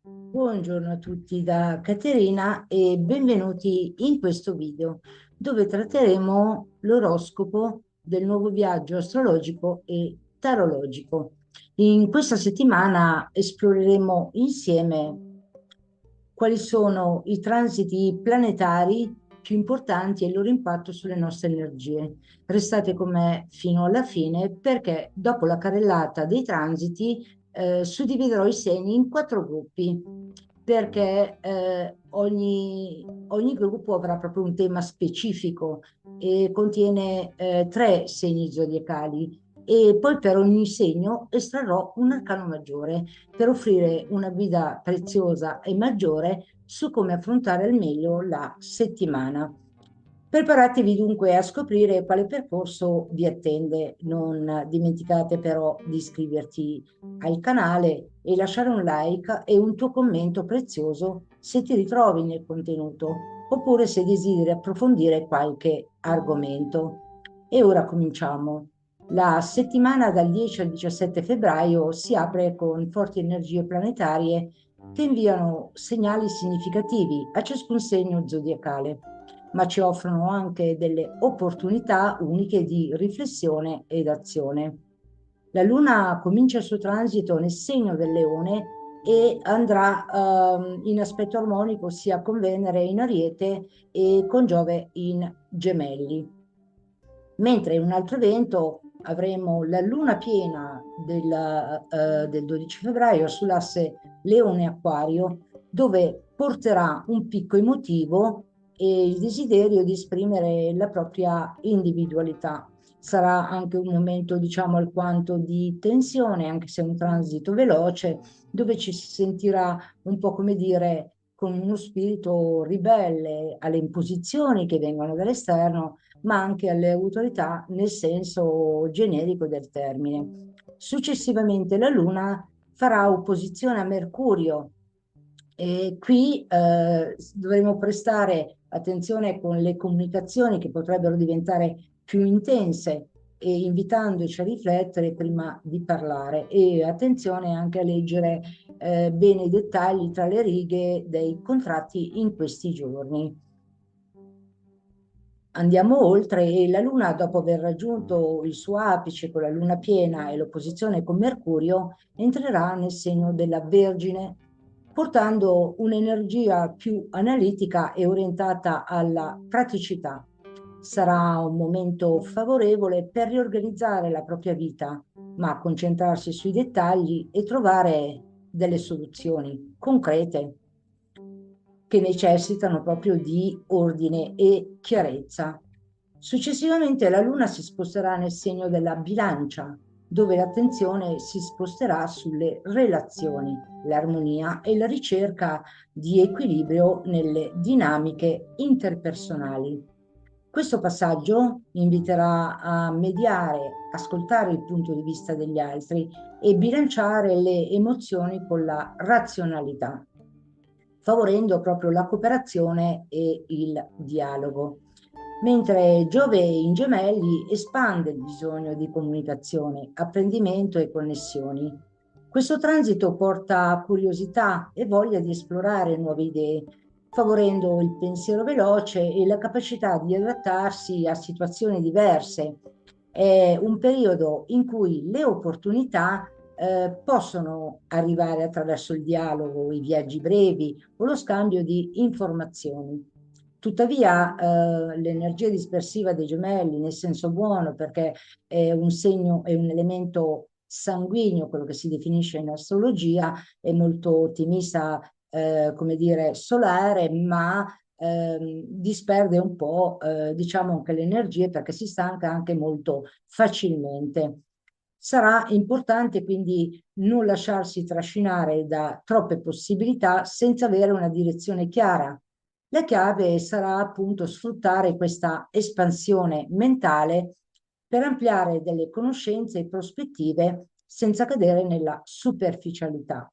Buongiorno a tutti da Caterina e benvenuti in questo video dove tratteremo l'oroscopo del nuovo viaggio astrologico e tarologico. In questa settimana esploreremo insieme quali sono i transiti planetari più importanti e il loro impatto sulle nostre energie. Restate con me fino alla fine perché dopo la carrellata dei transiti suddividerò i segni in quattro gruppi perché ogni gruppo avrà proprio un tema specifico e contiene tre segni zodiacali e poi per ogni segno estrarrò un arcano maggiore per offrire una guida preziosa e maggiore su come affrontare al meglio la settimana. Preparatevi dunque a scoprire quale percorso vi attende. Non dimenticate però di iscriverti al canale e lasciare un like e un tuo commento prezioso se ti ritrovi nel contenuto oppure se desideri approfondire qualche argomento. E ora cominciamo. La settimana dal 10 al 17 febbraio si apre con forti energie planetarie che inviano segnali significativi a ciascun segno zodiacale, ma ci offrono anche delle opportunità uniche di riflessione ed azione. La Luna comincia il suo transito nel segno del Leone e andrà in aspetto armonico sia con Venere in Ariete e con Giove in Gemelli. Mentre in un altro evento avremo la luna piena del 12 febbraio sull'asse Leone-Acquario, dove porterà un picco emotivo e il desiderio di esprimere la propria individualità. Sarà anche un momento, diciamo, alquanto di tensione, anche se è un transito veloce, dove ci si sentirà un po', come dire, con uno spirito ribelle alle imposizioni che vengono dall'esterno ma anche alle autorità nel senso generico del termine. Successivamente la Luna farà opposizione a Mercurio e qui dovremo prestare attenzione con le comunicazioni che potrebbero diventare più intense e invitandoci a riflettere prima di parlare e attenzione anche a leggere bene i dettagli tra le righe dei contratti in questi giorni. Andiamo oltre e la Luna, dopo aver raggiunto il suo apice con la Luna piena e l'opposizione con Mercurio, entrerà nel segno della Vergine, portando un'energia più analitica e orientata alla praticità. Sarà un momento favorevole per riorganizzare la propria vita, ma concentrarsi sui dettagli e trovare delle soluzioni concrete che necessitano proprio di ordine e chiarezza. Successivamente la Luna si sposterà nel segno della Bilancia, dove l'attenzione si sposterà sulle relazioni, l'armonia e la ricerca di equilibrio nelle dinamiche interpersonali. Questo passaggio inviterà a mediare, ascoltare il punto di vista degli altri e bilanciare le emozioni con la razionalità, favorendo proprio la cooperazione e il dialogo. Mentre Giove in Gemelli espande il bisogno di comunicazione, apprendimento e connessioni. Questo transito porta curiosità e voglia di esplorare nuove idee, favorendo il pensiero veloce e la capacità di adattarsi a situazioni diverse. È un periodo in cui le opportunità possono arrivare attraverso il dialogo, i viaggi brevi o lo scambio di informazioni. Tuttavia, l'energia dispersiva dei gemelli, nel senso buono, perché è un segno, è un elemento sanguigno, quello che si definisce in astrologia, è molto ottimista, come dire, solare, ma disperde un po', diciamo, anche le energie perché si stanca anche molto facilmente. Sarà importante quindi non lasciarsi trascinare da troppe possibilità senza avere una direzione chiara. La chiave sarà appunto sfruttare questa espansione mentale per ampliare delle conoscenze e prospettive senza cadere nella superficialità.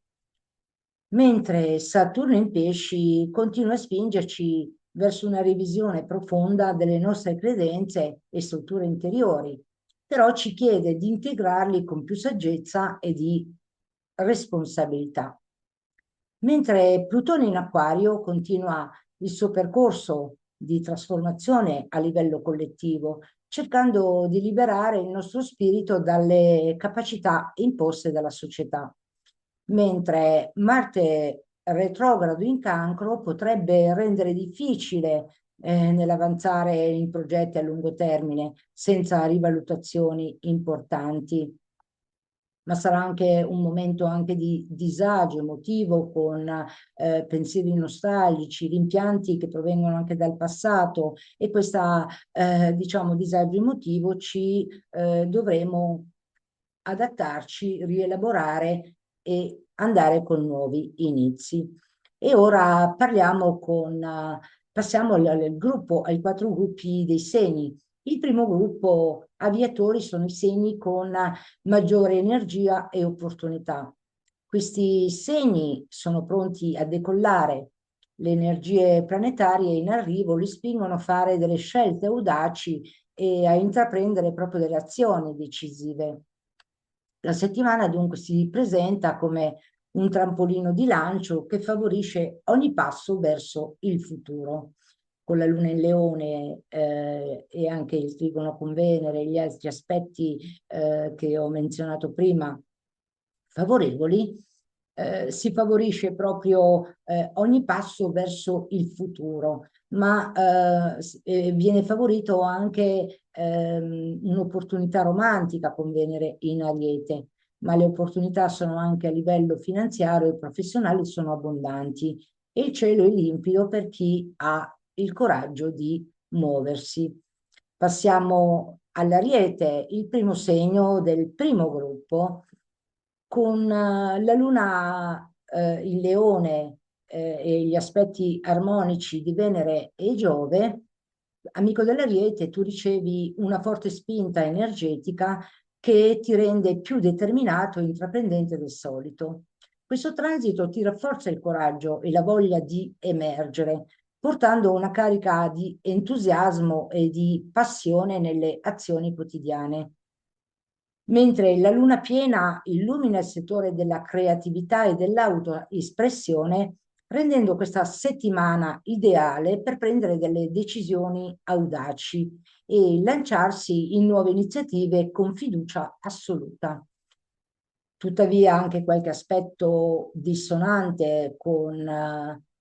Mentre Saturno in pesci continua a spingerci verso una revisione profonda delle nostre credenze e strutture interiori, però ci chiede di integrarli con più saggezza e di responsabilità. mentre Plutone in Acquario continua il suo percorso di trasformazione a livello collettivo, cercando di liberare il nostro spirito dalle capacità imposte dalla società. Mentre Marte retrogrado in Cancro potrebbe rendere difficile nell'avanzare in progetti a lungo termine senza rivalutazioni importanti, ma sarà anche un momento anche di disagio emotivo con pensieri nostalgici, rimpianti che provengono anche dal passato e questo diciamo disagio emotivo ci dovremo adattarci, rielaborare e andare con nuovi inizi. E ora passiamo al gruppo, ai quattro gruppi dei segni. Il primo gruppo, aviatori, sono i segni con maggiore energia e opportunità. Questi segni sono pronti a decollare, le energie planetarie in arrivo li spingono a fare delle scelte audaci e a intraprendere proprio delle azioni decisive. La settimana dunque si presenta come un trampolino di lancio che favorisce ogni passo verso il futuro. Con la Luna in Leone e anche il trigono con Venere e gli altri aspetti che ho menzionato prima favorevoli, si favorisce proprio ogni passo verso il futuro, ma viene favorito anche un'opportunità romantica con Venere in Ariete, ma le opportunità sono anche a livello finanziario e professionale sono abbondanti e il cielo è limpido per chi ha il coraggio di muoversi. Passiamo all'Ariete, il primo segno del primo gruppo, con la Luna in Leone e gli aspetti armonici di Venere e Giove. Amico dell'Ariete, tu ricevi una forte spinta energetica che ti rende più determinato e intraprendente del solito. Questo transito ti rafforza il coraggio e la voglia di emergere, portando una carica di entusiasmo e di passione nelle azioni quotidiane. Mentre la luna piena illumina il settore della creatività e dell'autoespressione, rendendo questa settimana ideale per prendere delle decisioni audaci e lanciarsi in nuove iniziative con fiducia assoluta. Tuttavia anche qualche aspetto dissonante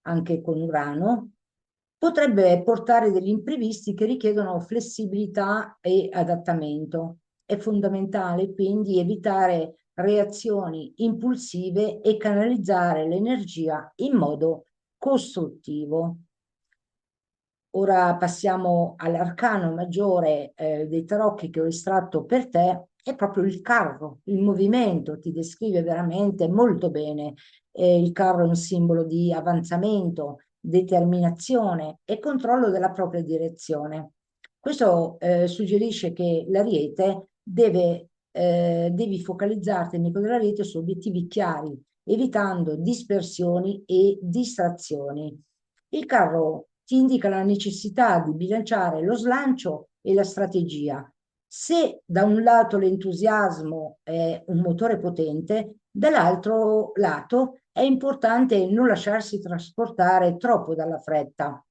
anche con Urano potrebbe portare degli imprevisti che richiedono flessibilità e adattamento. È fondamentale quindi evitare reazioni impulsive e canalizzare l'energia in modo costruttivo. Ora passiamo all'arcano maggiore dei tarocchi che ho estratto per te, è proprio il carro, il movimento, ti descrive veramente molto bene. Il carro è un simbolo di avanzamento, determinazione e controllo della propria direzione. Questo suggerisce che l'Ariete devi focalizzarti, amico dell'Ariete, su obiettivi chiari, evitando dispersioni e distrazioni. Il carro ti indica la necessità di bilanciare lo slancio e la strategia. Se da un lato l'entusiasmo è un motore potente, dall'altro lato è importante non lasciarsi trasportare troppo dalla fretta,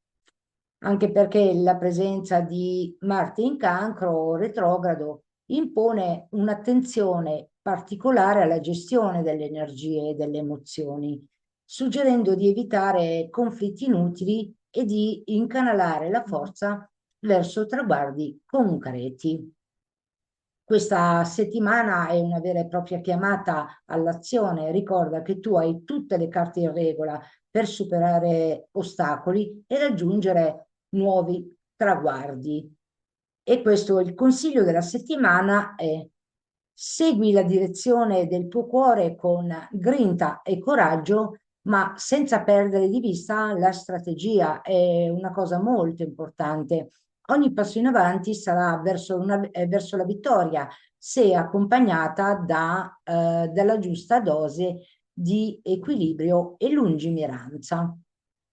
anche perché la presenza di Marte in Cancro retrogrado impone un'attenzione particolare alla gestione delle energie e delle emozioni, suggerendo di evitare conflitti inutili e di incanalare la forza verso traguardi concreti. Questa settimana è una vera e propria chiamata all'azione. Ricorda che tu hai tutte le carte in regola per superare ostacoli e raggiungere nuovi traguardi. E questo il consiglio della settimana è: segui la direzione del tuo cuore con grinta e coraggio, ma senza perdere di vista la strategia. È una cosa molto importante. Ogni passo in avanti sarà verso la vittoria se accompagnata dalla giusta dose di equilibrio e lungimiranza.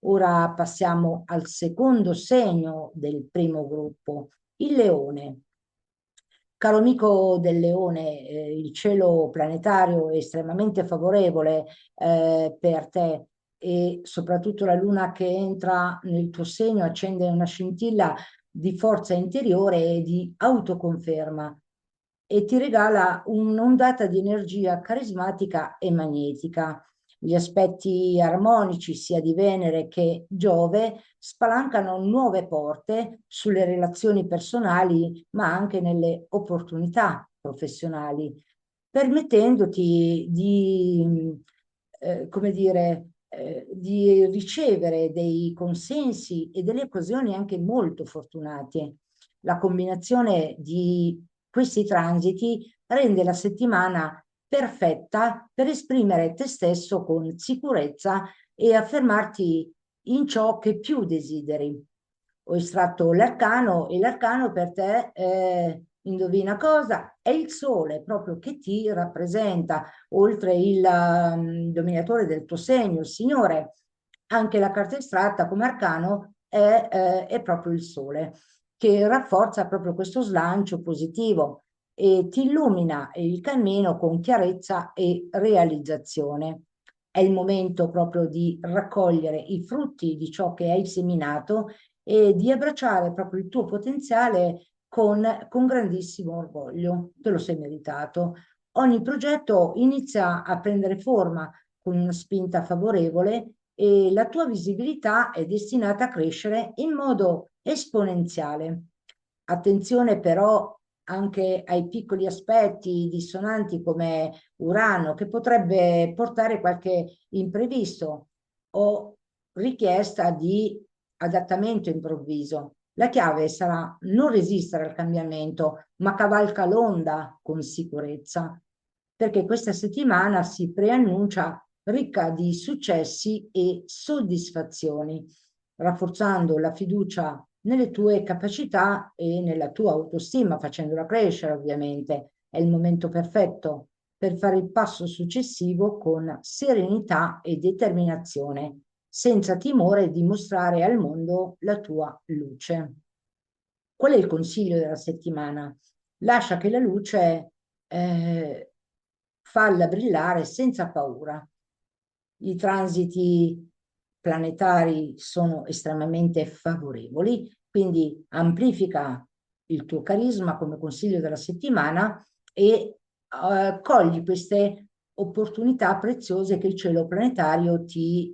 Ora passiamo al secondo segno del primo gruppo, il leone. Caro amico del Leone, il cielo planetario è estremamente favorevole per te. e soprattutto la luna che entra nel tuo segno accende una scintilla di forza interiore e di autoconferma e ti regala un'ondata di energia carismatica e magnetica. Gli aspetti armonici sia di Venere che Giove spalancano nuove porte sulle relazioni personali, ma anche nelle opportunità professionali, permettendoti di, come dire, di ricevere dei consensi e delle occasioni anche molto fortunate. La combinazione di questi transiti rende la settimana perfetta per esprimere te stesso con sicurezza e affermarti in ciò che più desideri. Ho estratto l'arcano e l'arcano per te, indovina cosa? È il sole proprio che ti rappresenta, oltre il dominatore del tuo segno, il Signore. Anche la carta estratta come arcano è proprio il sole, che rafforza proprio questo slancio positivo e ti illumina il cammino con chiarezza e realizzazione. È il momento proprio di raccogliere i frutti di ciò che hai seminato e di abbracciare proprio il tuo potenziale con grandissimo orgoglio. Te lo sei meritato. Ogni progetto inizia a prendere forma con una spinta favorevole e la tua visibilità è destinata a crescere in modo esponenziale. Attenzione però anche ai piccoli aspetti dissonanti come Urano, che potrebbe portare qualche imprevisto o richiesta di adattamento improvviso. La chiave sarà non resistere al cambiamento, ma cavalca l'onda con sicurezza, perché questa settimana si preannuncia ricca di successi e soddisfazioni, rafforzando la fiducia nelle tue capacità e nella tua autostima, facendola crescere ovviamente. È il momento perfetto per fare il passo successivo con serenità e determinazione, senza timore di mostrare al mondo la tua luce. Qual è il consiglio della settimana? Lascia che la luce falla brillare senza paura. I transiti planetari sono estremamente favorevoli, quindi amplifica il tuo carisma come consiglio della settimana e cogli queste opportunità preziose che il cielo planetario ti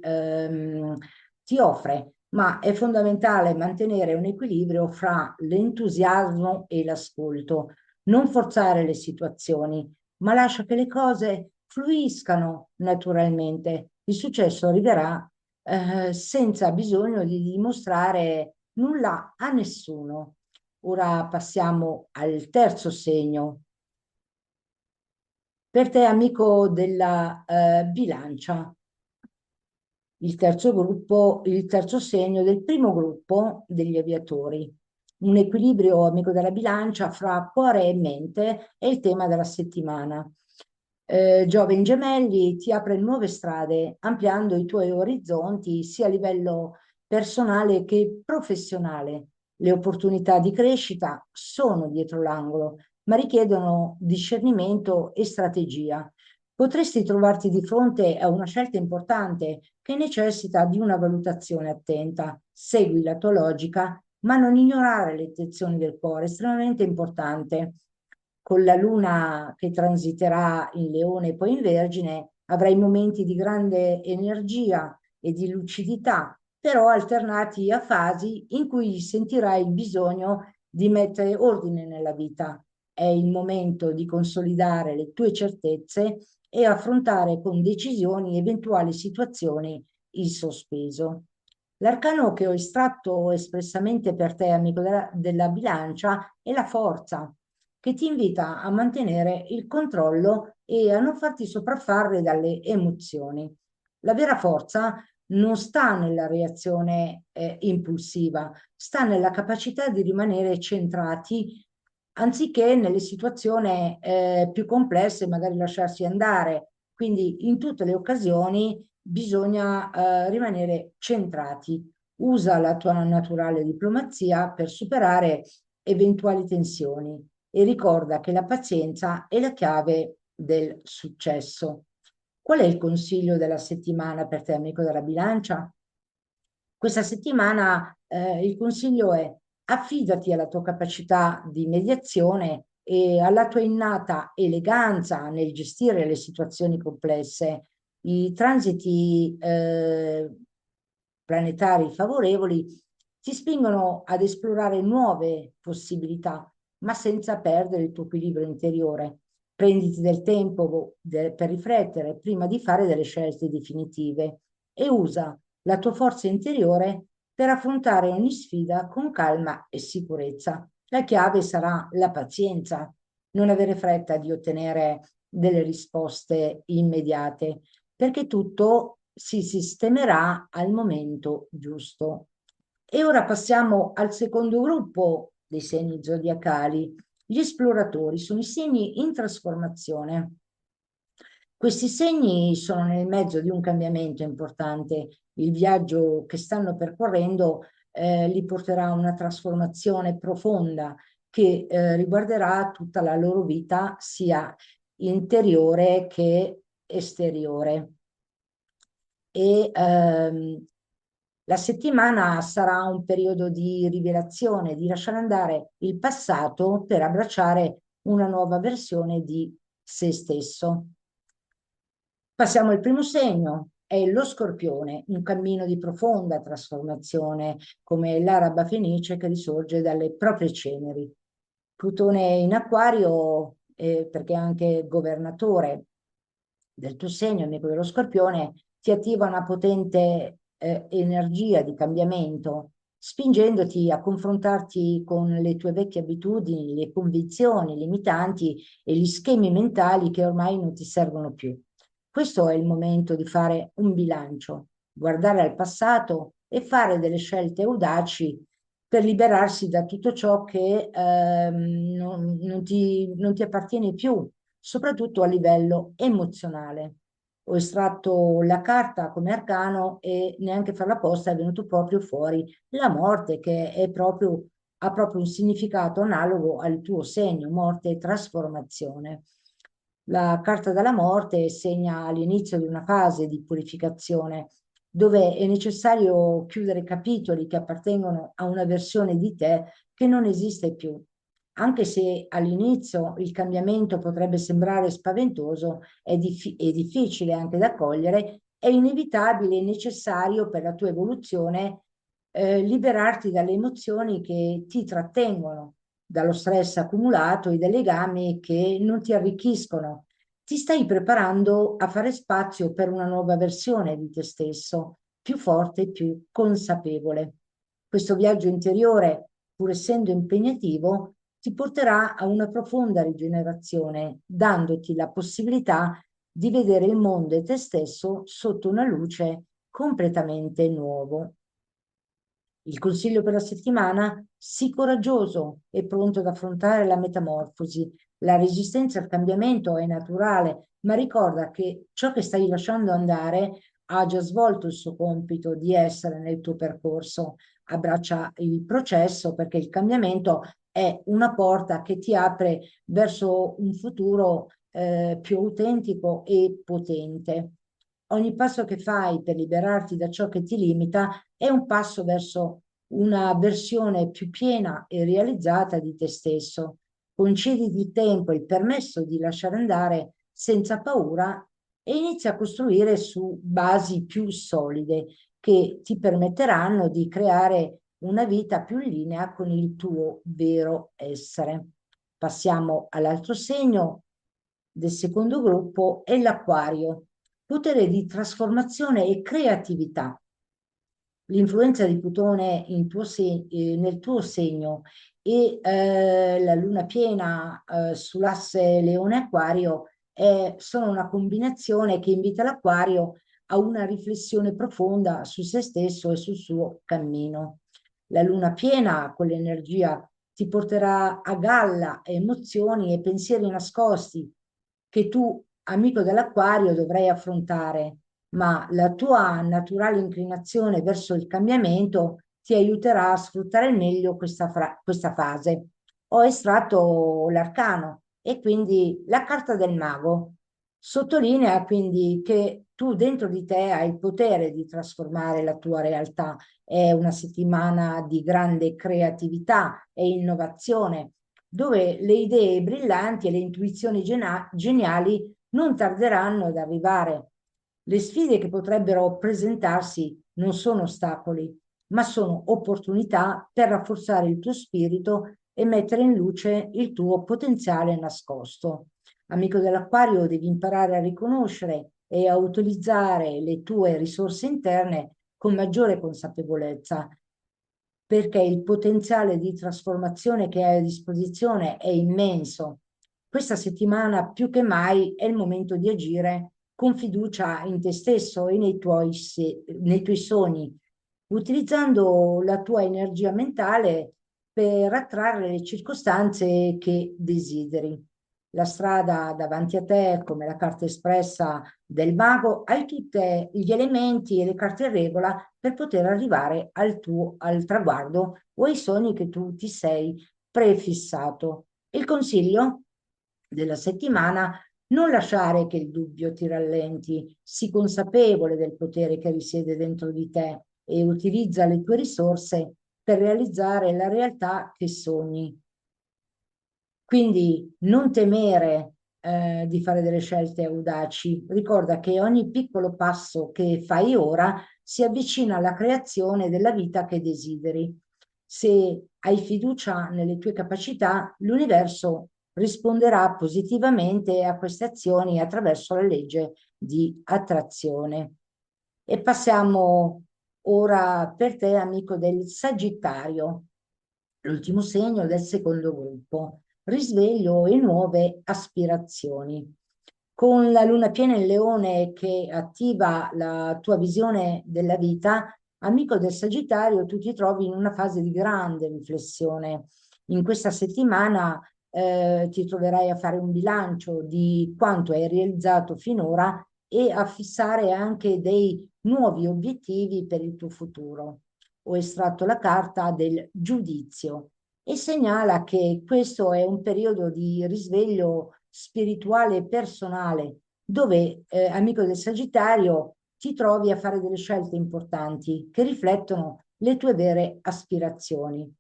offre, ma è fondamentale mantenere un equilibrio fra l'entusiasmo e l'ascolto, non forzare le situazioni, ma lascia che le cose fluiscano naturalmente. Il successo arriverà senza bisogno di dimostrare nulla a nessuno. Ora passiamo al terzo segno. Per te, amico della bilancia, il terzo segno del primo gruppo degli aviatori. Un equilibrio, amico della bilancia, fra cuore e mente è il tema della settimana. Giove in gemelli ti apre nuove strade, ampliando i tuoi orizzonti sia a livello personale che professionale. Le opportunità di crescita sono dietro l'angolo, ma richiedono discernimento e strategia. Potresti trovarti di fronte a una scelta importante che necessita di una valutazione attenta. Segui la tua logica, ma non ignorare le intenzioni del cuore, estremamente importante. Con la luna che transiterà in Leone e poi in Vergine, avrai momenti di grande energia e di lucidità, però alternati a fasi in cui sentirai il bisogno di mettere ordine nella vita. È il momento di consolidare le tue certezze e affrontare con decisioni eventuali situazioni in sospeso. L'arcano che ho estratto espressamente per te, amico della bilancia, è la forza, che ti invita a mantenere il controllo e a non farti sopraffare dalle emozioni. La vera forza non sta nella reazione impulsiva, sta nella capacità di rimanere centrati anziché nelle situazioni più complesse, magari lasciarsi andare. Quindi in tutte le occasioni bisogna rimanere centrati. Usa la tua naturale diplomazia per superare eventuali tensioni e ricorda che la pazienza è la chiave del successo. Qual è il consiglio della settimana per te, amico della bilancia? Questa settimana il consiglio è: affidati alla tua capacità di mediazione e alla tua innata eleganza nel gestire le situazioni complesse. I transiti planetari favorevoli ti spingono ad esplorare nuove possibilità, ma senza perdere il tuo equilibrio interiore. Prenditi del tempo per riflettere prima di fare delle scelte definitive e usa la tua forza interiore per affrontare ogni sfida con calma e sicurezza. La chiave sarà la pazienza, non avere fretta di ottenere delle risposte immediate, perché tutto si sistemerà al momento giusto. E ora passiamo al secondo gruppo dei segni zodiacali. Gli esploratori sono i segni in trasformazione. Questi segni sono nel mezzo di un cambiamento importante. Il viaggio che stanno percorrendo li porterà a una trasformazione profonda che riguarderà tutta la loro vita, sia interiore che esteriore. E la settimana sarà un periodo di rivelazione, di lasciare andare il passato per abbracciare una nuova versione di se stesso. Passiamo al primo segno, è lo Scorpione, un cammino di profonda trasformazione, come l'araba fenice che risorge dalle proprie ceneri. Plutone in Acquario, perché è anche governatore del tuo segno, amico dello Scorpione, ti attiva una potente energia di cambiamento, spingendoti a confrontarti con le tue vecchie abitudini, le convinzioni limitanti e gli schemi mentali che ormai non ti servono più. Questo è il momento di fare un bilancio, guardare al passato e fare delle scelte audaci per liberarsi da tutto ciò che non ti appartiene più, soprattutto a livello emozionale. Ho estratto la carta come arcano e neanche farla apposta è venuto proprio fuori la morte, che è proprio, ha proprio un significato analogo al tuo segno, morte e trasformazione. La carta della morte segna l'inizio di una fase di purificazione dove è necessario chiudere capitoli che appartengono a una versione di te che non esiste più. Anche se all'inizio il cambiamento potrebbe sembrare spaventoso, è difficile anche da cogliere, è inevitabile e necessario per la tua evoluzione liberarti dalle emozioni che ti trattengono, dallo stress accumulato e dai legami che non ti arricchiscono. Ti stai preparando a fare spazio per una nuova versione di te stesso, più forte e più consapevole. Questo viaggio interiore, pur essendo impegnativo, ti porterà a una profonda rigenerazione, dandoti la possibilità di vedere il mondo e te stesso sotto una luce completamente nuovo. Il consiglio per la settimana: sii coraggioso e pronto ad affrontare la metamorfosi. La resistenza al cambiamento è naturale, ma ricorda che ciò che stai lasciando andare ha già svolto il suo compito di essere nel tuo percorso. Abbraccia il processo perché il cambiamento è una porta che ti apre verso un futuro più autentico e potente. Ogni passo che fai per liberarti da ciò che ti limita è un passo verso una versione più piena e realizzata di te stesso. Concediti il tempo e il permesso di lasciare andare senza paura e inizia a costruire su basi più solide che ti permetteranno di creare una vita più in linea con il tuo vero essere. Passiamo all'altro segno del secondo gruppo, è l'Acquario, potere di trasformazione e creatività. L'influenza di Plutone nel tuo segno e la luna piena sull'asse Leone-Acquario sono una combinazione che invita l'Acquario a una riflessione profonda su se stesso e sul suo cammino. La luna piena, con l'energia, ti porterà a galla emozioni e pensieri nascosti che tu, amico dell'Acquario, dovrai affrontare, ma la tua naturale inclinazione verso il cambiamento ti aiuterà a sfruttare al meglio questa fase. Ho estratto l'arcano e quindi la carta del mago. Sottolinea quindi che tu dentro di te hai il potere di trasformare la tua realtà. È una settimana di grande creatività e innovazione, dove le idee brillanti e le intuizioni geniali non tarderanno ad arrivare. Le sfide che potrebbero presentarsi non sono ostacoli, ma sono opportunità per rafforzare il tuo spirito e mettere in luce il tuo potenziale nascosto. Amico dell'acquario, devi imparare a riconoscere e a utilizzare le tue risorse interne con maggiore consapevolezza, perché il potenziale di trasformazione che hai a disposizione è immenso. Questa settimana più che mai è il momento di agire con fiducia in te stesso e nei tuoi sogni, utilizzando la tua energia mentale per attrarre le circostanze che desideri. La strada davanti a te, come la carta espressa del mago, hai tutti gli elementi e le carte in regola per poter arrivare al traguardo o ai sogni che tu ti sei prefissato. Il consiglio della settimana: non lasciare che il dubbio ti rallenti, sii consapevole del potere che risiede dentro di te e utilizza le tue risorse per realizzare la realtà che sogni. Quindi non temere di fare delle scelte audaci. Ricorda che ogni piccolo passo che fai ora si avvicina alla creazione della vita che desideri. Se hai fiducia nelle tue capacità, l'universo risponderà positivamente a queste azioni attraverso la legge di attrazione. E passiamo ora per te, amico del Sagittario, l'ultimo segno del secondo gruppo: risveglio e nuove aspirazioni. Con la luna piena in Leone che attiva la tua visione della vita, amico del Sagittario, tu ti trovi in una fase di grande riflessione. In questa settimana ti troverai a fare un bilancio di quanto hai realizzato finora e a fissare anche dei nuovi obiettivi per il tuo futuro. Ho estratto la carta del giudizio e segnala che questo è un periodo di risveglio spirituale e personale, dove, amico del Sagittario, ti trovi a fare delle scelte importanti che riflettono le tue vere aspirazioni.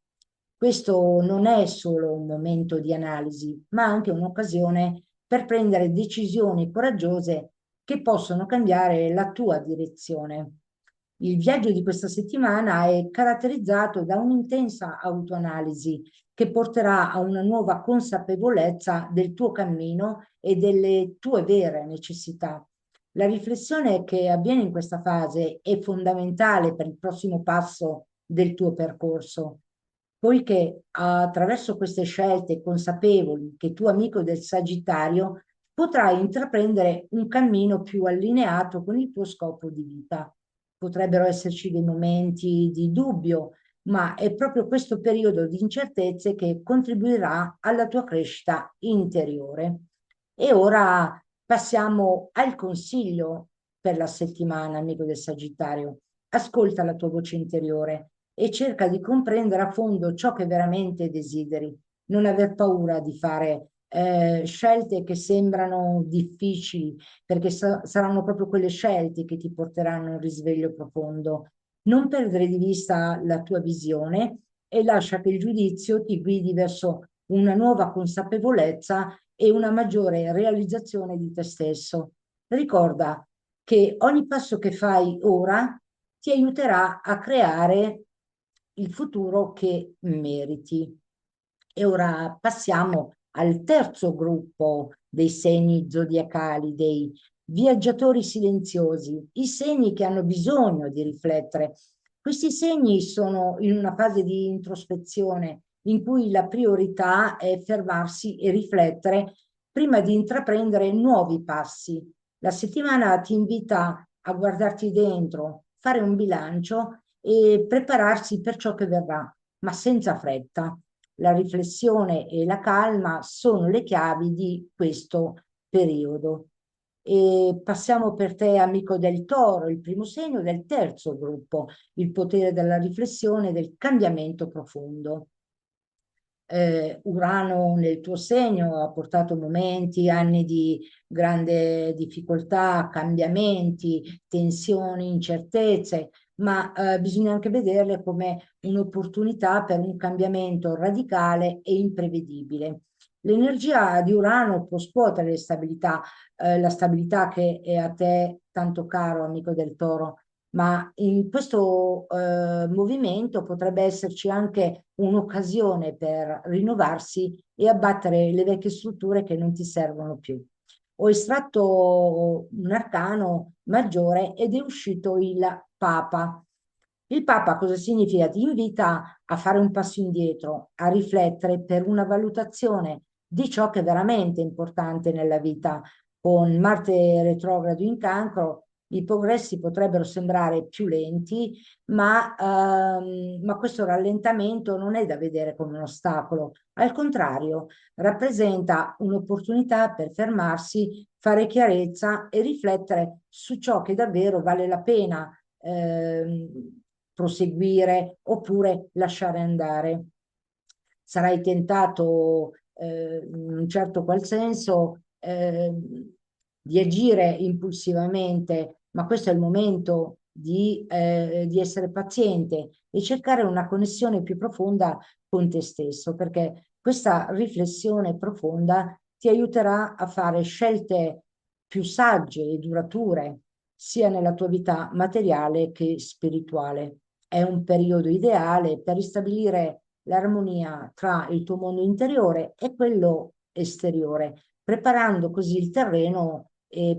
Questo non è solo un momento di analisi, ma anche un'occasione per prendere decisioni coraggiose che possono cambiare la tua direzione. Il viaggio di questa settimana è caratterizzato da un'intensa autoanalisi che porterà a una nuova consapevolezza del tuo cammino e delle tue vere necessità. La riflessione che avviene in questa fase è fondamentale per il prossimo passo del tuo percorso, poiché attraverso queste scelte consapevoli che tu, amico del Sagittario, potrai intraprendere un cammino più allineato con il tuo scopo di vita. Potrebbero esserci dei momenti di dubbio, ma è proprio questo periodo di incertezze che contribuirà alla tua crescita interiore. E ora passiamo al consiglio per la settimana, amico del Sagittario. Ascolta la tua voce interiore e cerca di comprendere a fondo ciò che veramente desideri. Non aver paura di fare scelte che sembrano difficili, perché saranno proprio quelle scelte che ti porteranno a un risveglio profondo. Non perdere di vista la tua visione e lascia che il giudizio ti guidi verso una nuova consapevolezza e una maggiore realizzazione di te stesso. Ricorda che ogni passo che fai ora ti aiuterà a creare il futuro che meriti. E ora passiamo al terzo gruppo dei segni zodiacali, dei viaggiatori silenziosi, i segni che hanno bisogno di riflettere. Questi segni sono in una fase di introspezione in cui la priorità è fermarsi e riflettere prima di intraprendere nuovi passi. La settimana ti invita a guardarti dentro, fare un bilancio e prepararsi per ciò che verrà, ma senza fretta. La riflessione e la calma sono le chiavi di questo periodo. E passiamo per te, amico del Toro, il primo segno del terzo gruppo, il potere della riflessione e del cambiamento profondo. Urano nel tuo segno ha portato momenti, anni di grande difficoltà, cambiamenti, tensioni, incertezze, ma bisogna anche vederle come un'opportunità per un cambiamento radicale e imprevedibile. L'energia di Urano può scuotere la stabilità che è a te tanto caro, amico del Toro, ma in questo movimento potrebbe esserci anche un'occasione per rinnovarsi e abbattere le vecchie strutture che non ti servono più. Ho estratto un arcano maggiore ed è uscito il Papa. Il Papa cosa significa? Ti invita a fare un passo indietro, a riflettere per una valutazione di ciò che è veramente importante nella vita. Con Marte retrogrado in Cancro, i progressi potrebbero sembrare più lenti, ma questo rallentamento non è da vedere come un ostacolo. Al contrario, rappresenta un'opportunità per fermarsi, fare chiarezza e riflettere su ciò che davvero vale la pena proseguire oppure lasciare andare. Sarai tentato in un certo qual senso di agire impulsivamente, ma questo è il momento di essere paziente e cercare una connessione più profonda con te stesso, perché questa riflessione profonda ti aiuterà a fare scelte più sagge e durature, sia nella tua vita materiale che spirituale. È un periodo ideale per ristabilire l'armonia tra il tuo mondo interiore e quello esteriore, preparando così il terreno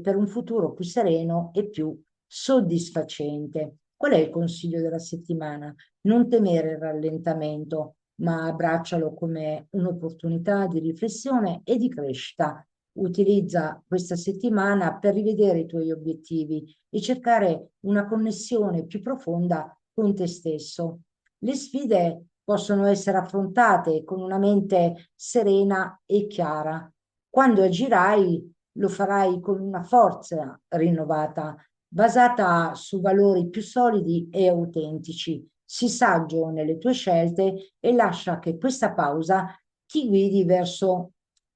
per un futuro più sereno e più soddisfacente. Qual è il consiglio della settimana? Non temere il rallentamento, ma abbraccialo come un'opportunità di riflessione e di crescita. Utilizza questa settimana per rivedere i tuoi obiettivi e cercare una connessione più profonda con te stesso. Le sfide possono essere affrontate con una mente serena e chiara. Quando agirai, lo farai con una forza rinnovata, basata su valori più solidi e autentici. Sii saggio nelle tue scelte e lascia che questa pausa ti guidi verso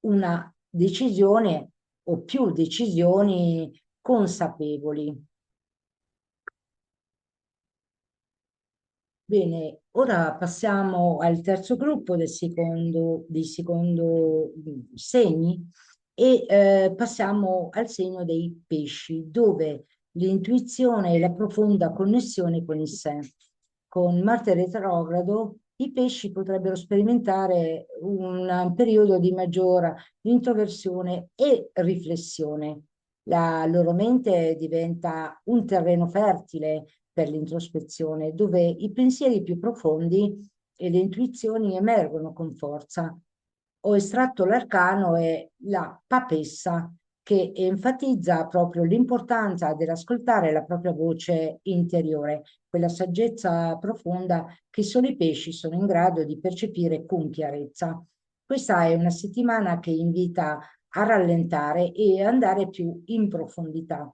una decisione o più decisioni consapevoli. Bene, ora passiamo al terzo gruppo dei secondo segni e passiamo al segno dei pesci, dove l'intuizione e la profonda connessione con il sé. Con Marte retrogrado, i pesci potrebbero sperimentare un periodo di maggior introversione e riflessione. La loro mente diventa un terreno fertile per l'introspezione, dove i pensieri più profondi e le intuizioni emergono con forza. Ho estratto l'arcano e la papessa, che enfatizza proprio l'importanza dell'ascoltare la propria voce interiore, quella saggezza profonda che solo i pesci sono in grado di percepire con chiarezza. Questa è una settimana che invita a rallentare e andare più in profondità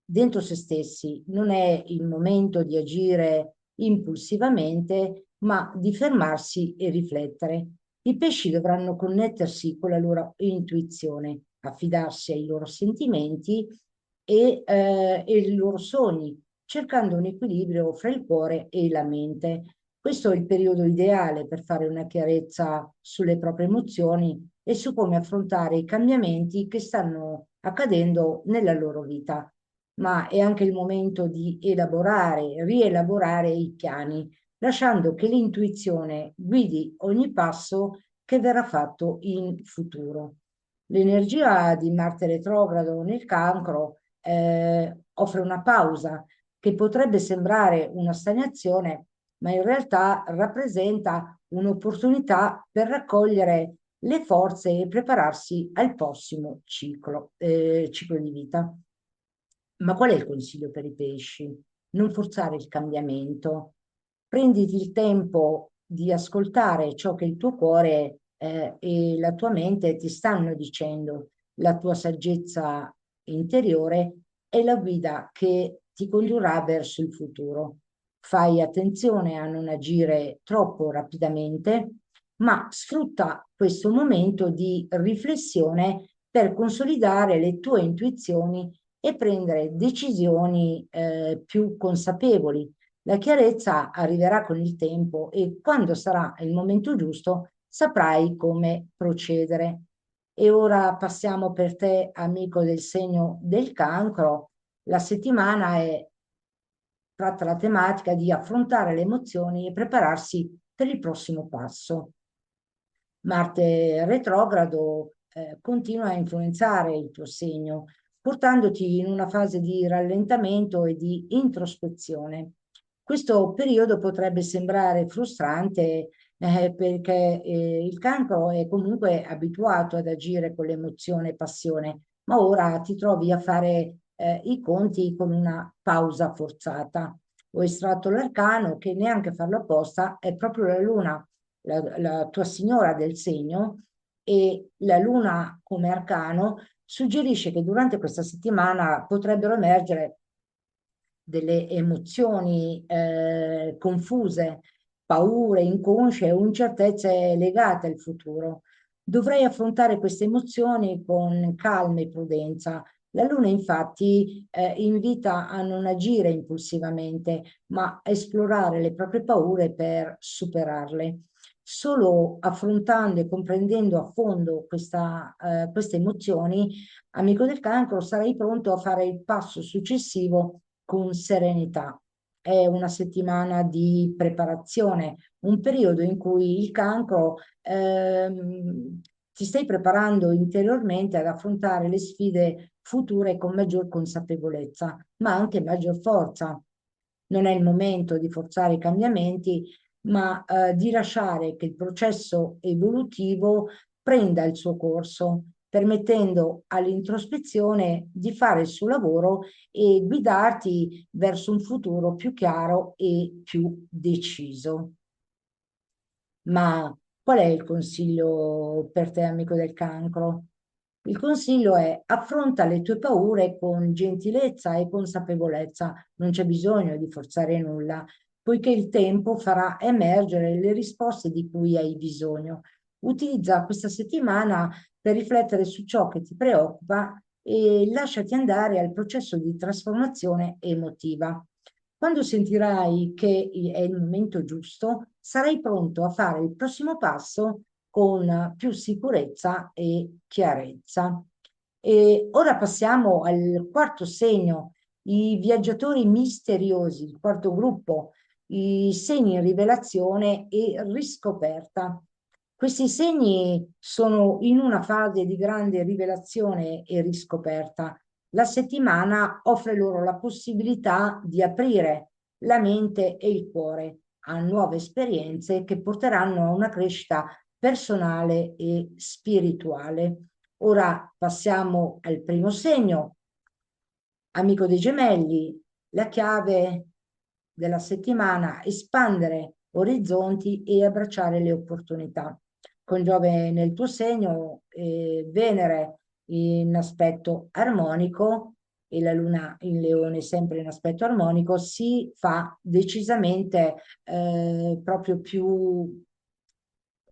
dentro se stessi. Non è il momento di agire impulsivamente, ma di fermarsi e riflettere. I pesci dovranno connettersi con la loro intuizione, affidarsi ai loro sentimenti e ai loro sogni, cercando un equilibrio fra il cuore e la mente. Questo è il periodo ideale per fare una chiarezza sulle proprie emozioni e su come affrontare i cambiamenti che stanno accadendo nella loro vita, ma è anche il momento di elaborare, rielaborare i piani, lasciando che l'intuizione guidi ogni passo che verrà fatto in futuro. L'energia di Marte retrogrado nel Cancro offre una pausa che potrebbe sembrare una stagnazione, ma in realtà rappresenta un'opportunità per raccogliere le forze e prepararsi al prossimo ciclo di vita. Ma qual è il consiglio per i pesci? Non forzare il cambiamento. Prenditi il tempo di ascoltare ciò che il tuo cuore e la tua mente ti stanno dicendo. La tua saggezza interiore è la guida che ti condurrà verso il futuro. Fai attenzione a non agire troppo rapidamente, ma sfrutta questo momento di riflessione per consolidare le tue intuizioni e prendere decisioni più consapevoli. La chiarezza arriverà con il tempo e quando sarà il momento giusto saprai come procedere. E ora passiamo per te, amico del segno del cancro. La settimana è tratta la tematica di affrontare le emozioni e prepararsi per il prossimo passo. Marte retrogrado continua a influenzare il tuo segno, portandoti in una fase di rallentamento e di introspezione. Questo periodo potrebbe sembrare frustrante perché il cancro è comunque abituato ad agire con l'emozione e passione, ma ora ti trovi a fare i conti con una pausa forzata. Ho estratto l'arcano che neanche farlo apposta è proprio la luna, la tua signora del segno, e la luna come arcano suggerisce che durante questa settimana potrebbero emergere delle emozioni confuse, paure inconsce o incertezze legate al futuro. Dovrei affrontare queste emozioni con calma e prudenza. La luna infatti invita a non agire impulsivamente, ma a esplorare le proprie paure per superarle. Solo affrontando e comprendendo a fondo queste emozioni, amico del cancro, sarai pronto a fare il passo successivo con serenità. È una settimana di preparazione, un periodo in cui il cancro ti stai preparando interiormente ad affrontare le sfide future con maggior consapevolezza, ma anche maggior forza. Non è il momento di forzare i cambiamenti, ma di lasciare che il processo evolutivo prenda il suo corso, permettendo all'introspezione di fare il suo lavoro e guidarti verso un futuro più chiaro e più deciso. Ma qual è il consiglio per te, amico del cancro? Il consiglio è affronta le tue paure con gentilezza e consapevolezza, non c'è bisogno di forzare nulla, poiché il tempo farà emergere le risposte di cui hai bisogno. Utilizza questa settimana per riflettere su ciò che ti preoccupa e lasciati andare al processo di trasformazione emotiva. Quando sentirai che è il momento giusto, sarai pronto a fare il prossimo passo con più sicurezza e chiarezza. E ora passiamo al quarto segno, i viaggiatori misteriosi, il quarto gruppo, i segni in rivelazione e riscoperta. Questi segni sono in una fase di grande rivelazione e riscoperta. La settimana offre loro la possibilità di aprire la mente e il cuore a nuove esperienze che porteranno a una crescita personale e spirituale. Ora passiamo al primo segno, amico dei gemelli, la chiave della settimana, espandere orizzonti e abbracciare le opportunità. Con Giove nel tuo segno, Venere in aspetto armonico e la Luna in Leone sempre in aspetto armonico, si fa decisamente proprio più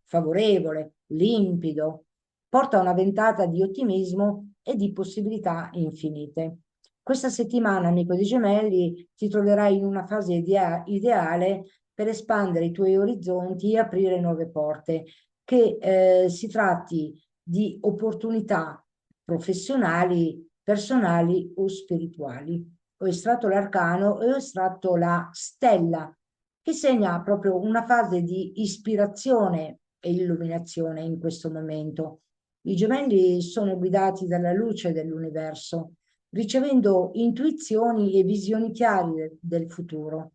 favorevole, limpido, porta una ventata di ottimismo e di possibilità infinite. Questa settimana, amico di Gemelli, ti troverai in una fase ideale per espandere i tuoi orizzonti e aprire nuove porte, che si tratti di opportunità professionali, personali o spirituali. Ho estratto l'arcano e ho estratto la stella, che segna proprio una fase di ispirazione e illuminazione in questo momento. I gemelli sono guidati dalla luce dell'universo, ricevendo intuizioni e visioni chiare del futuro.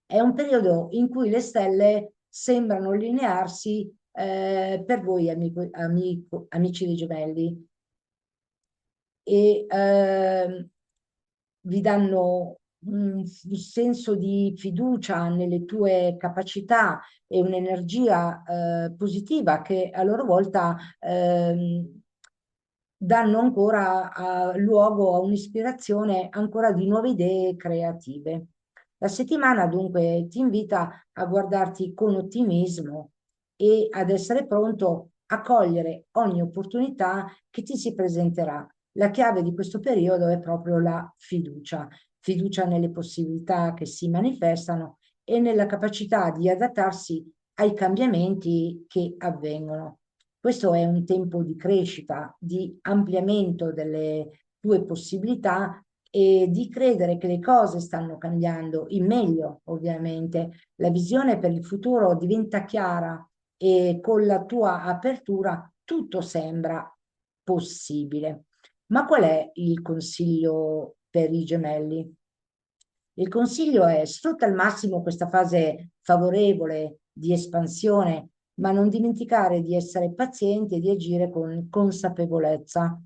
È un periodo in cui le stelle sembrano allinearsi per voi, amici dei gemelli, e vi danno un senso di fiducia nelle tue capacità e un'energia positiva che a loro volta danno ancora luogo a un'ispirazione ancora di nuove idee creative. La settimana dunque ti invita a guardarti con ottimismo e ad essere pronto a cogliere ogni opportunità che ti si presenterà. La chiave di questo periodo è proprio la fiducia, fiducia nelle possibilità che si manifestano e nella capacità di adattarsi ai cambiamenti che avvengono. Questo è un tempo di crescita, di ampliamento delle tue possibilità e di credere che le cose stanno cambiando in meglio, ovviamente. La visione per il futuro diventa chiara e con la tua apertura tutto sembra possibile. Ma qual è il consiglio per i gemelli? Il consiglio è sfrutta al massimo questa fase favorevole di espansione, ma non dimenticare di essere paziente e di agire con consapevolezza.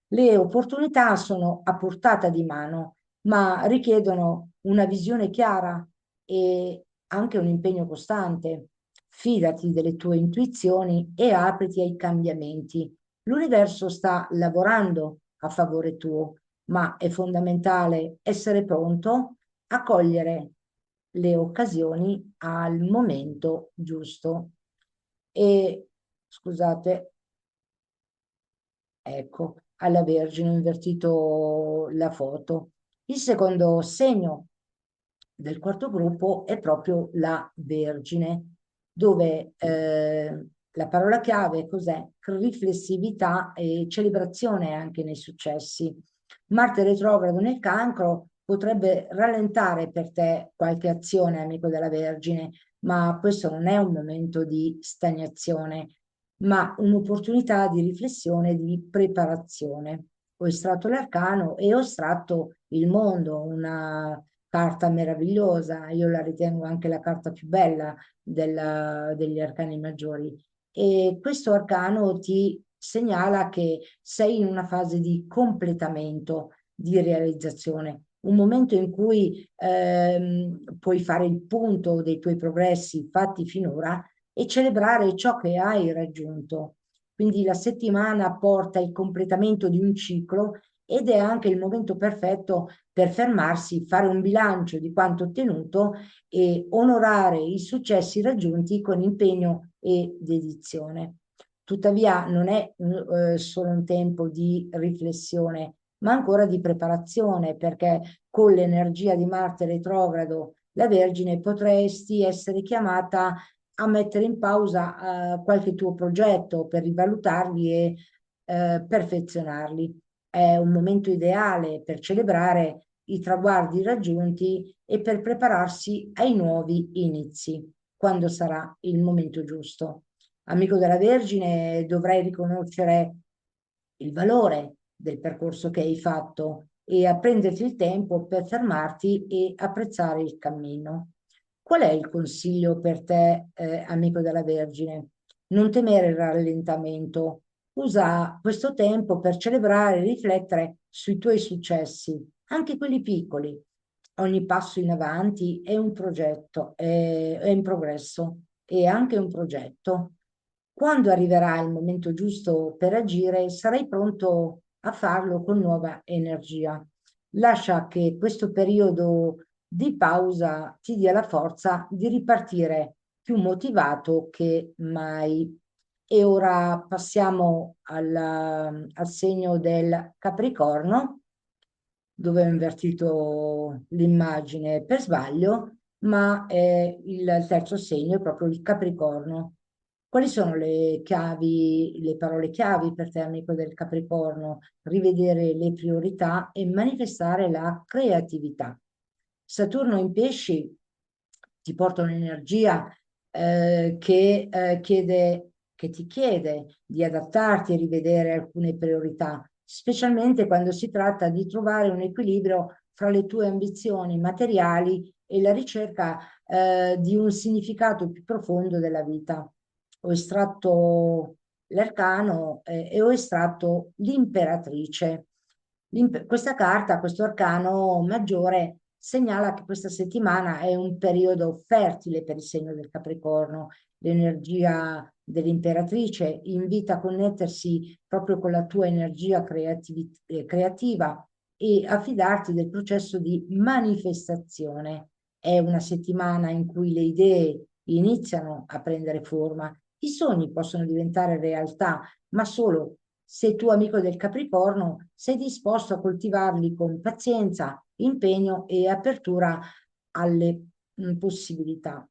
Le opportunità sono a portata di mano, ma richiedono una visione chiara e anche un impegno costante. Fidati delle tue intuizioni e apriti ai cambiamenti. L'universo sta lavorando a favore tuo, ma è fondamentale essere pronto a cogliere le occasioni al momento giusto. E scusate, ecco, alla Vergine ho invertito la foto. Il secondo segno del quarto gruppo è proprio la Vergine, dove la parola chiave cos'è? Riflessività e celebrazione anche nei successi. Marte retrogrado nel Cancro potrebbe rallentare per te qualche azione, amico della Vergine, ma questo non è un momento di stagnazione, ma un'opportunità di riflessione e di preparazione. Ho estratto l'arcano e ho estratto il mondo, una carta meravigliosa, io la ritengo anche la carta più bella degli arcani maggiori. E questo arcano ti segnala che sei in una fase di completamento, di realizzazione, un momento in cui puoi fare il punto dei tuoi progressi fatti finora e celebrare ciò che hai raggiunto. Quindi la settimana porta il completamento di un ciclo ed è anche il momento perfetto per fermarsi, fare un bilancio di quanto ottenuto e onorare i successi raggiunti con impegno e dedizione. Tuttavia non è solo un tempo di riflessione, ma ancora di preparazione, perché con l'energia di Marte retrogrado, la Vergine, potresti essere chiamata a mettere in pausa qualche tuo progetto per rivalutarli e perfezionarli. È un momento ideale per celebrare i traguardi raggiunti e per prepararsi ai nuovi inizi, quando sarà il momento giusto. Amico della Vergine, dovrai riconoscere il valore del percorso che hai fatto e a prenderti il tempo per fermarti e apprezzare il cammino. Qual è il consiglio per te, amico della Vergine? Non temere il rallentamento. Usa questo tempo per celebrare e riflettere sui tuoi successi, anche quelli piccoli. Ogni passo in avanti è un progetto, è in progresso, è anche un progetto. Quando arriverà il momento giusto per agire, sarai pronto a farlo con nuova energia. Lascia che questo periodo di pausa ti dia la forza di ripartire più motivato che mai. E ora passiamo al segno del Capricorno, dove ho invertito l'immagine per sbaglio, ma il terzo segno è proprio il Capricorno. Quali sono le chiavi, le parole chiavi per te, amico del Capricorno? Rivedere le priorità e manifestare la creatività. Saturno in pesci ti porta un'energia che ti chiede di adattarti e rivedere alcune priorità, specialmente quando si tratta di trovare un equilibrio fra le tue ambizioni materiali e la ricerca di un significato più profondo della vita. Ho estratto l'arcano e ho estratto l'imperatrice. Questa carta, questo arcano maggiore, segnala che questa settimana è un periodo fertile per il segno del Capricorno. L'energia dell'imperatrice invita a connettersi proprio con la tua energia creativa e a fidarti del processo di manifestazione. È una settimana in cui le idee iniziano a prendere forma I sogni possono diventare realtà, ma solo se tu, amico del Capricorno, sei disposto a coltivarli con pazienza, impegno e apertura alle possibilità.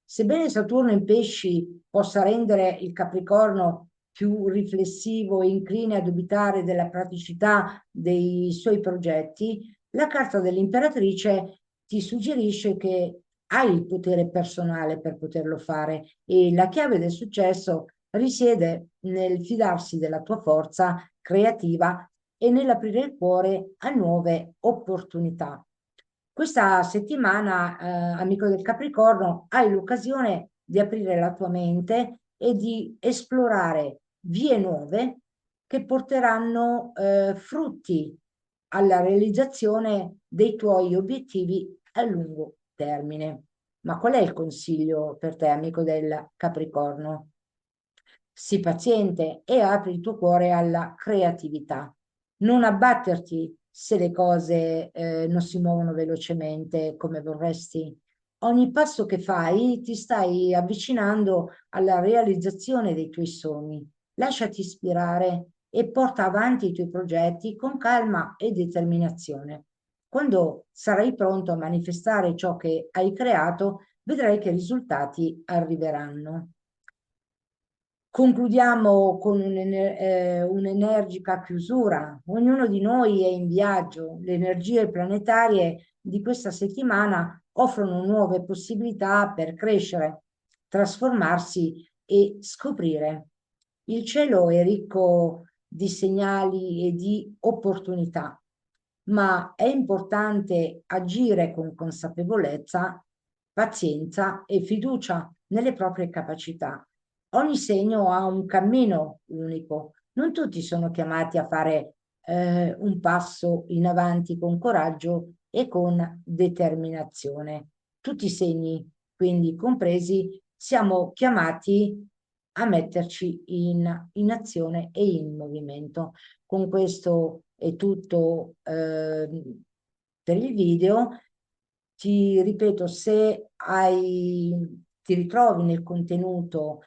Sebbene Saturno in Pesci possa rendere il Capricorno più riflessivo e incline a dubitare della praticità dei suoi progetti, la carta dell'imperatrice ti suggerisce che hai il potere personale per poterlo fare e la chiave del successo risiede nel fidarsi della tua forza creativa e nell'aprire il cuore a nuove opportunità. Questa settimana, amico del Capricorno, hai l'occasione di aprire la tua mente e di esplorare vie nuove che porteranno frutti alla realizzazione dei tuoi obiettivi a lungo termine. Ma qual è il consiglio per te, amico del Capricorno? Sii paziente e apri il tuo cuore alla creatività. Non abbatterti se le cose non si muovono velocemente come vorresti. Ogni passo che fai ti stai avvicinando alla realizzazione dei tuoi sogni. Lasciati ispirare e porta avanti i tuoi progetti con calma e determinazione. Quando sarai pronto a manifestare ciò che hai creato, vedrai che i risultati arriveranno. Concludiamo con un'energica chiusura. Ognuno di noi è in viaggio. Le energie planetarie di questa settimana offrono nuove possibilità per crescere, trasformarsi e scoprire. Il cielo è ricco di segnali e di opportunità, ma è importante agire con consapevolezza, pazienza e fiducia nelle proprie capacità. Ogni segno ha un cammino unico. Non tutti sono chiamati a fare un passo in avanti con coraggio e con determinazione. Tutti i segni, quindi compresi, siamo chiamati a metterci in azione e in movimento. Con questo è tutto per il video. Ti ripeto, se ti ritrovi nel contenuto,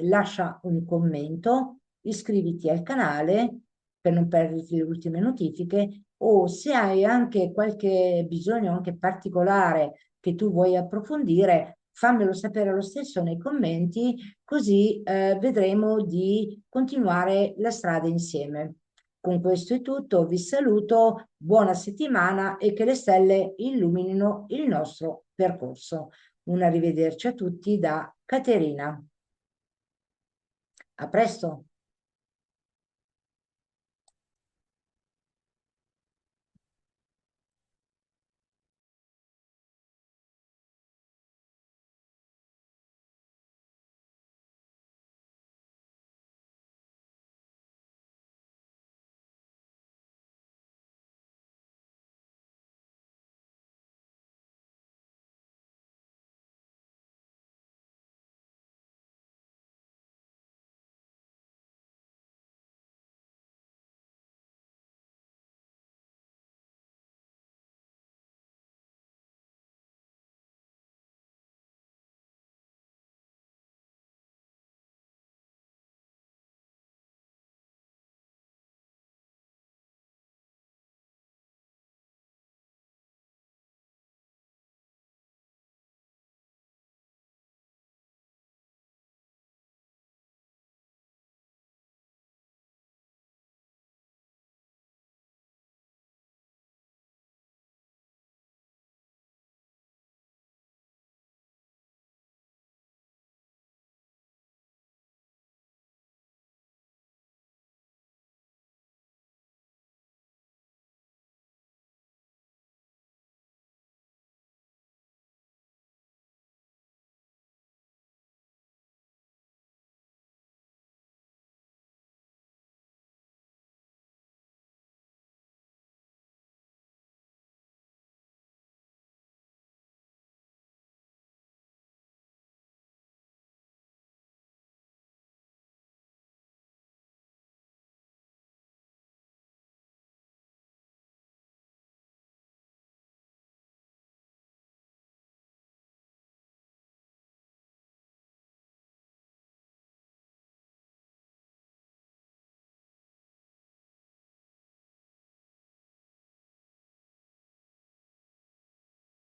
lascia un commento, iscriviti al canale per non perderti le ultime notifiche o se hai anche qualche bisogno anche particolare che tu vuoi approfondire, fammelo sapere lo stesso nei commenti, così vedremo di continuare la strada insieme. Con questo è tutto, vi saluto, buona settimana e che le stelle illuminino il nostro percorso. Un arrivederci a tutti da Caterina. A presto!